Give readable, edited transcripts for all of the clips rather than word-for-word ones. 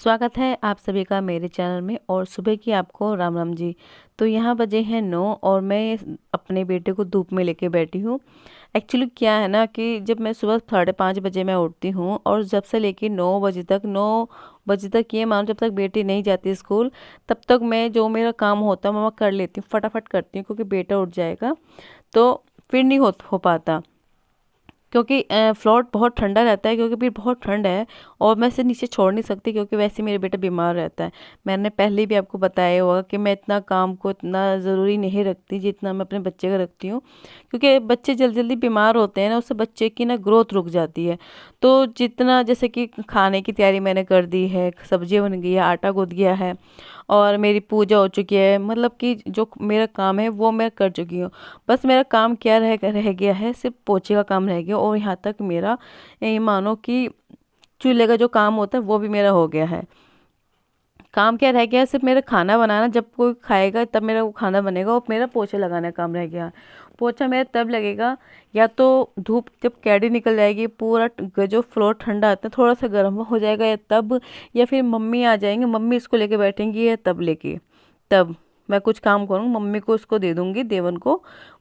स्वागत है आप सभी का मेरे चैनल में। और सुबह की आपको राम राम जी। तो यहाँ बजे हैं 9 और मैं अपने बेटे को धूप में लेके बैठी हूँ। एक्चुअली क्या है ना कि जब मैं सुबह 5:30 बजे मैं उठती हूँ और जब से लेके 9 बजे तक ये मान जब तक बेटी नहीं जाती स्कूल तब तक मैं जो मेरा काम होता है मैं कर लेती हूँ, फटाफट करती हूँ क्योंकि बेटा उठ जाएगा तो फिर नहीं हो पाता। क्योंकि फ्लोर बहुत ठंडा रहता है, क्योंकि फिर बहुत ठंड है और मैं इसे नीचे छोड़ नहीं सकती क्योंकि वैसे ही मेरे बेटा बीमार रहता है। मैंने पहले भी आपको बताया होगा कि मैं इतना काम को इतना ज़रूरी नहीं रखती जितना मैं अपने बच्चे का रखती हूँ, क्योंकि बच्चे जल्दी जल्दी बीमार होते हैं ना, उससे बच्चे की ना ग्रोथ रुक जाती है। तो जितना जैसे कि खाने की तैयारी मैंने कर दी है, सब्जी बन गई है, आटा गूँथ गया है और मेरी पूजा हो चुकी है, मतलब कि जो मेरा काम है वो मैं कर चुकी हूँ। बस मेरा काम क्या रह गया है, सिर्फ पोछे का काम रह गया और यहाँ तक मेरा ये मानो कि चूल्हे का जो काम होता है वो भी मेरा हो गया है। काम क्या रह गया है, सिर्फ मेरा खाना बनाना, जब कोई खाएगा तब मेरा वो खाना बनेगा और मेरा पोछा लगाने का काम रह गया है। पोछा मेरा तब लगेगा या तो धूप जब कैडी निकल जाएगी, पूरा जो फ्लोर ठंडा आता है थोड़ा सा गर्म हो जाएगा या तब, या फिर मम्मी आ जाएंगे, मम्मी इसको लेके बैठेंगी या तब लेके तब मैं कुछ काम करूँ, मम्मी को उसको दे दूंगी देवन को,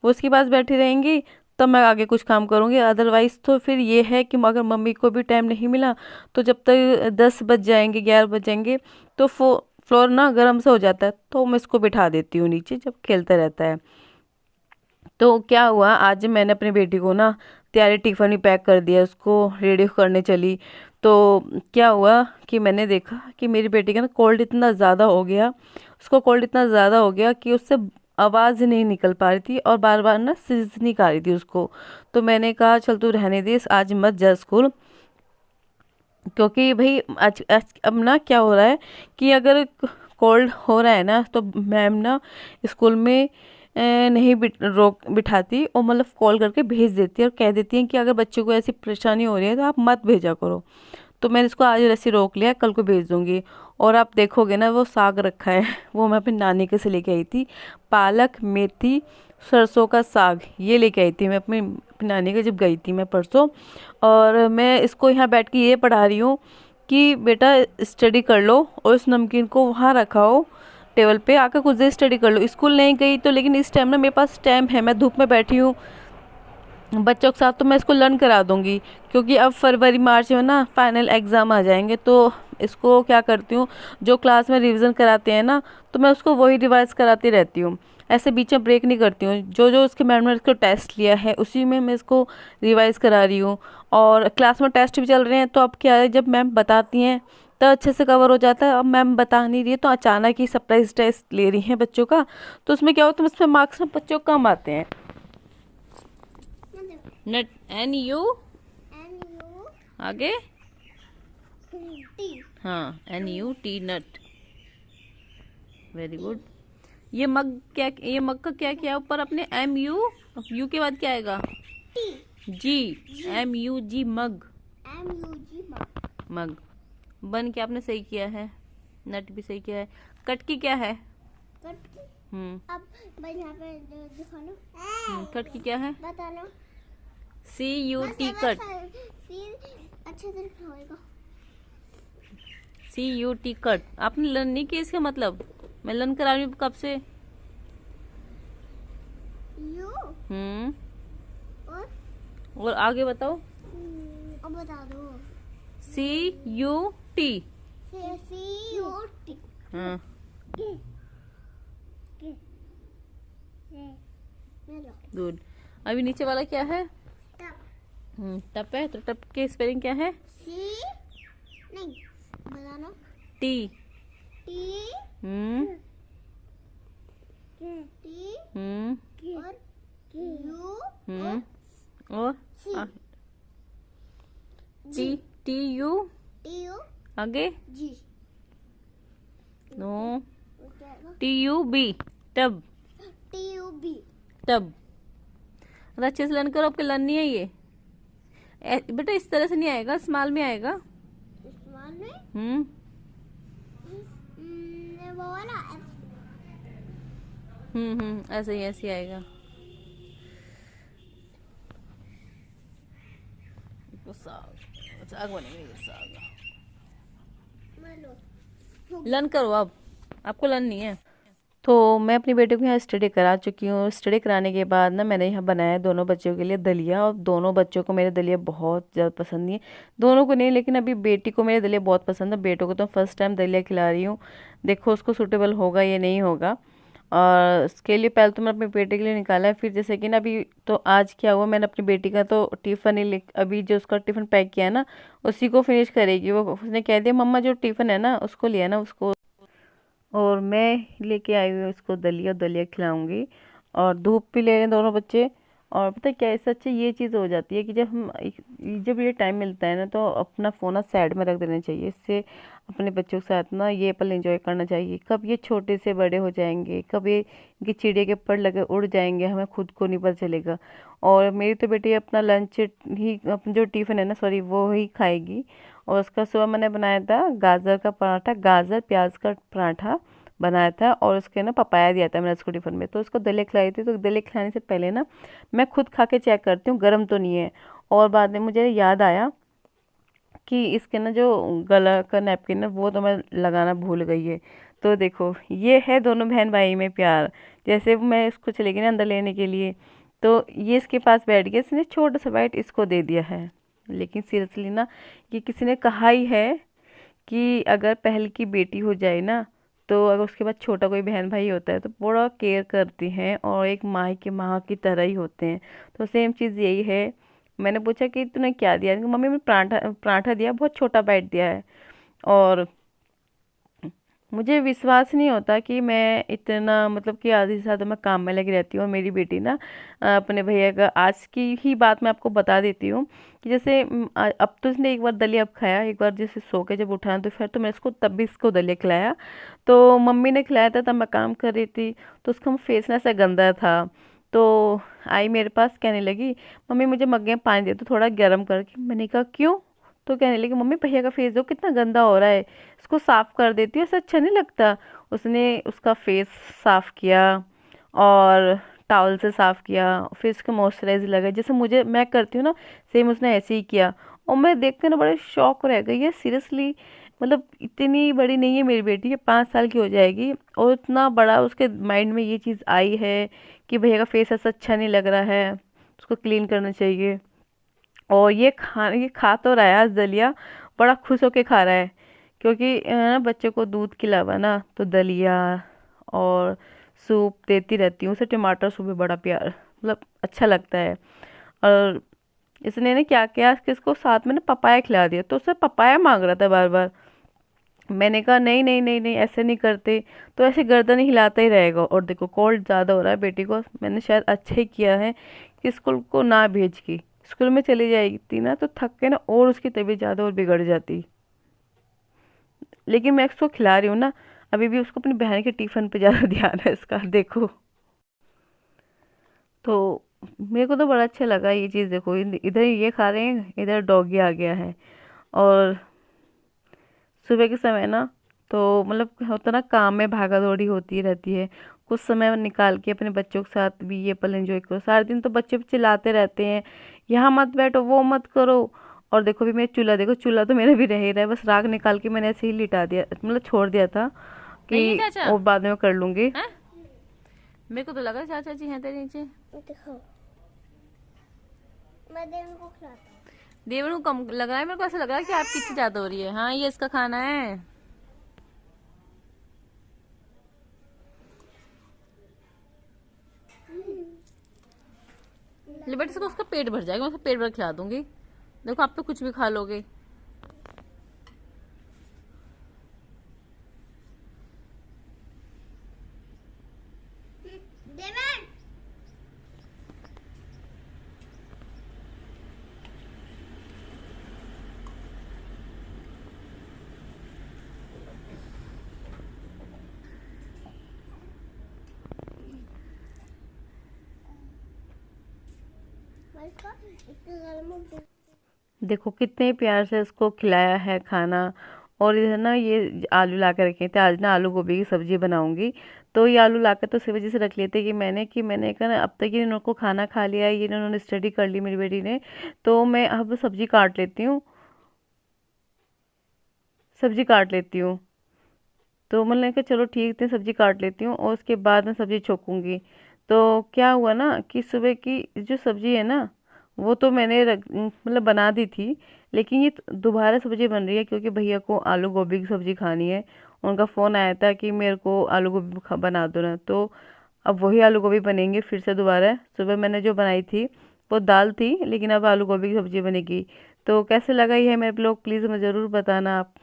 वो उसके पास बैठी रहेंगी, तब मैं आगे कुछ काम करूँगी। अदरवाइज़ तो फिर ये है कि अगर मम्मी को भी टाइम नहीं मिला तो जब तक 10 बज जाएंगे, 11 बजेंगे तो फ्लोर ना गर्म सा हो जाता है, तो मैं इसको बिठा देती हूँ नीचे जब खेलता रहता है। तो क्या हुआ, आज मैंने अपनी बेटी को ना तैयारी टिफ़िन ही पैक कर दिया, उसको रेडी करने चली। तो क्या हुआ कि मैंने देखा कि मेरी बेटी का ना कोल्ड इतना ज़्यादा हो गया, उसको कोल्ड इतना ज़्यादा हो गया कि उससे आवाज़ नहीं निकल पा रही थी और बार बार ना सीजनी आ रही थी उसको। तो मैंने कहा चल तू रहने दे, आज मत जा स्कूल, क्योंकि भाई आज अब ना क्या हो रहा है कि अगर कोल्ड हो रहा है ना तो मैम ना स्कूल में नहीं रोक बिठाती और मतलब कॉल करके भेज देती है और कह देती हैं कि अगर बच्चों को ऐसी परेशानी हो रही है तो आप मत भेजा करो। तो मैंने इसको आज ऐसे रोक लिया, कल को भेज दूंगी। और आप देखोगे ना वो साग रखा है वो मैं अपनी नानी के से लेके आई थी, पालक मेथी सरसों का साग, ये लेके आई थी मैं अपनी नानी के जब गई थी मैं परसों। और मैं इसको यहाँ बैठ के ये पढ़ा रही हूँ कि बेटा स्टडी कर लो, और इस नमकीन को वहाँ रखाओ टेबल पे, आकर कुछ देर स्टडी कर लो। स्कूल नहीं गई तो लेकिन इस टाइम ना मेरे पास टाइम है, मैं धूप में बैठी हूँ बच्चों के साथ, तो मैं इसको लर्न करा दूंगी। क्योंकि अब फरवरी मार्च में ना फाइनल एग्ज़ाम आ जाएंगे, तो इसको क्या करती हूँ, जो क्लास में रिवीजन कराते हैं ना तो मैं उसको वही रिवाइज कराती रहती हूँ, ऐसे बीच में ब्रेक नहीं करती हूँ। जो जो उसके मैम ने इसको टेस्ट लिया है उसी में मैं इसको रिवाइज करा रही हूँ। और क्लास में टेस्ट भी चल रहे हैं तो अब क्या है, जब मैम बताती हैं तो अच्छे से कवर हो जाता है। अब मैम बता नहीं रही है तो अचानक ही सरप्राइज टेस्ट ले रही हैं बच्चों का, तो उसमें क्या होता है, उसमें मार्क्स ना बच्चों को कम आते हैं। नट एन यू आगे, हाँ N U T nut, very good. ये मग क्या, ये मग का क्या किया ऊपर अपने, एम यू, यू के बाद क्या आएगा, जी, एम यू जी मग, मग। बन के आपने सही किया है, नट भी सही किया है। कट की क्या है, अब यहाँ पे दिखा लो, कट की क्या है बता लो, सी यू टी कट, अच्छे से लिखा, सी यू टी कट। आपने लर्न नहीं किया इसका मतलब, मैं लर्न करा रही हूँ कब से। यू और आगे बताओ, अब बता दो, C U T, C U T, हाँ गुड। अभी नीचे वाला क्या है, टप है, तो टप के स्पेलिंग क्या है, सी नहीं बताना, टी, टी टी और यू और टी, टी यू आगे, जी no, T U B tub, T U B tub. अच्छे से लर्न करो, आपके लर्न नहीं है ये बेटा, इस तरह से नहीं आएगा, स्मॉल में आएगा, स्मॉल में वो वाला, ऐसे ही ऐसे आएगा। साग साग बनेगा, ये साग लर्न करो अब, आपको लर्न नहीं है। तो मैं अपनी बेटे को यहाँ स्टडी करा चुकी हूँ। स्टडी कराने के बाद ना मैंने यहाँ बनाया दोनों बच्चों के लिए दलिया, और दोनों बच्चों को मेरे दलिया बहुत ज़्यादा पसंद नहीं है। दोनों को नहीं, लेकिन अभी बेटी को मेरे दलिया बहुत पसंद है। बेटों को तो फर्स्ट टाइम दलिया खिला रही हूँ, देखो उसको सूटेबल होगा या नहीं होगा। और उसके लिए पहले तो मैंने अपने बेटे के लिए निकाला है, फिर जैसे कि ना अभी तो आज क्या हुआ, मैंने अपनी बेटी का तो टिफ़िन ही लिख, अभी जो उसका टिफ़िन पैक किया है ना उसी को फिनिश करेगी वो। उसने कह दिया मम्मा जो टिफ़िन है ना उसको लिया ना उसको, और मैं लेके आई हुई हूँ इसको दलिया, दलिया खिलाऊंगी। और धूप भी ले रहे हैं दोनों बच्चे। और पता है क्या, इससे अच्छा ये चीज़ हो जाती है कि जब ये टाइम मिलता है ना तो अपना फ़ोन ना साइड में रख देना चाहिए। इससे अपने बच्चों के साथ ना ये पल एंजॉय करना चाहिए। कब ये छोटे से बड़े हो जाएंगे, कब ये इनकी चिड़िया के पर लगे उड़ जाएंगे, हमें खुद को नहीं पता चलेगा। और मेरी तो बेटी अपना लंच ही, अपना जो टिफ़िन है ना सॉरी, वो ही खाएगी। और उसका सुबह मैंने बनाया था गाजर का पराठा, गाजर प्याज का पराठा बनाया था, और उसके ना पपाया दिया था मैंने उसको टिफ़िन में। तो उसको दलिया खिलाई थी, तो दलिया खिलाने से पहले ना मैं खुद खा के चेक करती हूँ गर्म तो नहीं है। और बाद में मुझे याद आया कि इसके ना जो गला का नैपकिन है वो तो मैं लगाना भूल गई है। तो देखो ये है दोनों बहन भाई में प्यार। जैसे मैं इसको चली गई ना अंदर लेने के लिए, तो ये इसके पास बैठ गया, इसने छोटा सा बाइट इसको दे दिया है। लेकिन सीरियसली ना, ये किसी ने कहा ही है कि अगर पहल की बेटी हो जाए ना, तो अगर उसके बाद छोटा कोई बहन भाई होता है तो बड़ा केयर करती हैं और एक माँ की माँ की तरह ही होते हैं। तो सेम चीज़ यही है। मैंने पूछा कि तूने क्या दिया, मम्मी मैं पराठा पराठा दिया, बहुत छोटा बाइट दिया है। और मुझे विश्वास नहीं होता कि मैं इतना, मतलब कि आधी से ज़्यादा मैं काम में लगी रहती हूँ। और मेरी बेटी ना अपने भैया का, आज की ही बात मैं आपको बता देती हूँ कि जैसे अब तो इसने एक बार दलिया अब खाया, एक बार जैसे सो के जब उठा तो फिर तो मैं इसको तब भी इसको दलिया खिलाया। तो मम्मी ने खिलाया था तब मैं काम कर रही थी, तो उसका फेस ना ऐसा गंदा था। तो आई मेरे पास कहने लगी मम्मी मुझे मग्गे में पानी दे दो थोड़ा गर्म करके। मैंने कहा क्यों? तो कहने लगी मम्मी भैया का फेस देखो कितना गंदा हो रहा है, इसको साफ कर देती है, ऐसा अच्छा नहीं लगता। उसने उसका फेस साफ किया और टॉवल से साफ किया, फिर उसको मॉइस्चराइजर लगा जैसे मुझे मैं करती हूँ ना, सेम उसने ऐसे ही किया। और मैं देख कर ना बड़े शौक रह गई है सीरियसली। मतलब इतनी बड़ी नहीं है मेरी बेटी, ये 5 साल की हो जाएगी, और इतना बड़ा उसके माइंड में ये चीज़ आई है कि भैया का फेस ऐसा अच्छा नहीं लग रहा है, उसको क्लीन करना चाहिए। और ये खा तो रहा है आज दलिया, बड़ा खुश होके खा रहा है। क्योंकि ना बच्चे को दूध के अलावा ना तो दलिया और सूप देती रहती हूँ उसे। टमाटर सूप भी बड़ा प्यार, मतलब अच्छा लगता है। और इसने ने क्या किया कि इसको साथ में ना पपाया खिला दिया, तो उसे पपाया मांग रहा था बार बार। मैंने कहा नहीं नहीं नहीं नहीं ऐसे नहीं करते, तो ऐसे गर्दन ही हिलाता ही रहेगा। और देखो कोल्ड ज़्यादा हो रहा है बेटी को, मैंने शायद अच्छा ही किया है कि स्कूल को ना भेज के स्कूल में चली जाएगी ना तो थक के ना और उसकी तबीयत ज़्यादा और बिगड़ जाती। लेकिन मैं इसको खिला रही हूँ ना, अभी भी उसको अपनी बहन के टिफिन पे ज़्यादा ध्यान है इसका, देखो। तो मेरे को तो बड़ा अच्छा लगा ये चीज़। देखो इधर ये खा रहे हैं, इधर डॉगी आ गया है। और सुबह के समय ना तो मतलब होता ना काम में भागा दौड़ी होती रहती है, कुछ समय निकाल के अपने बच्चों के साथ भी ये पल एंजॉय करो। सारा दिन तो बच्चे चिल्लाते रहते हैं यहाँ मत बैठो वो मत करो। और देखो भी मेरा चूल्हा, देखो चूल्हा तो मेरा भी रह ही रहा है, बस राख निकाल के मैंने ऐसे ही लिटा दिया, मतलब छोड़ दिया था नहीं है कि चाचा? और बाद में कर लूंगी। हैं? मेरे को तो लगा चाचा जी हैं तेरे नीचे। दिखाओ, मैं देवी को खिलाता हूँ। देवर को कम लग रहा है, मेरे को ऐसा लग रहा है कि आपकी इच्छा ज्यादा हो रही है। हाँ ये इसका खाना है। ले बेटे इसको, उसका पेट भर जाएगा, मैं उसका पेट भर खिला दूंगी। देखो आप तो कुछ भी खा लोगे। देवन, मैं इसका गला में देखो कितने प्यार से इसको खिलाया है खाना। और इधर ना ये आलू ला के रखे थे, आज ना आलू गोभी की सब्जी बनाऊंगी। तो ये आलू ला कर तो इस वजह से रख लेते कि मैंने कहा ना अब तक ये इनको खाना खा लिया है, ये इन्होंने स्टडी कर ली मेरी बेटी ने। तो मैं अब सब्जी काट लेती हूँ, सब्जी काट लेती हूँ। तो मैंने कहा चलो ठीक, इतनी सब्जी काट लेती हूँ और उसके बाद मैं सब्जी छोकूंगी। तो क्या हुआ ना कि सुबह की जो सब्जी है ना, वो तो मैंने मतलब बना दी थी, लेकिन ये दोबारा सब्जी बन रही है क्योंकि भैया को आलू गोभी की सब्जी खानी है। उनका फ़ोन आया था कि मेरे को आलू गोभी बना दो ना, तो अब वही आलू गोभी बनेंगे फिर से दोबारा। सुबह मैंने जो बनाई थी वो दाल थी, लेकिन अब आलू गोभी की सब्जी बनेगी। तो कैसे लगा ये मेरे ब्लॉग, प्लीज़ मुझे ज़रूर बताना आप।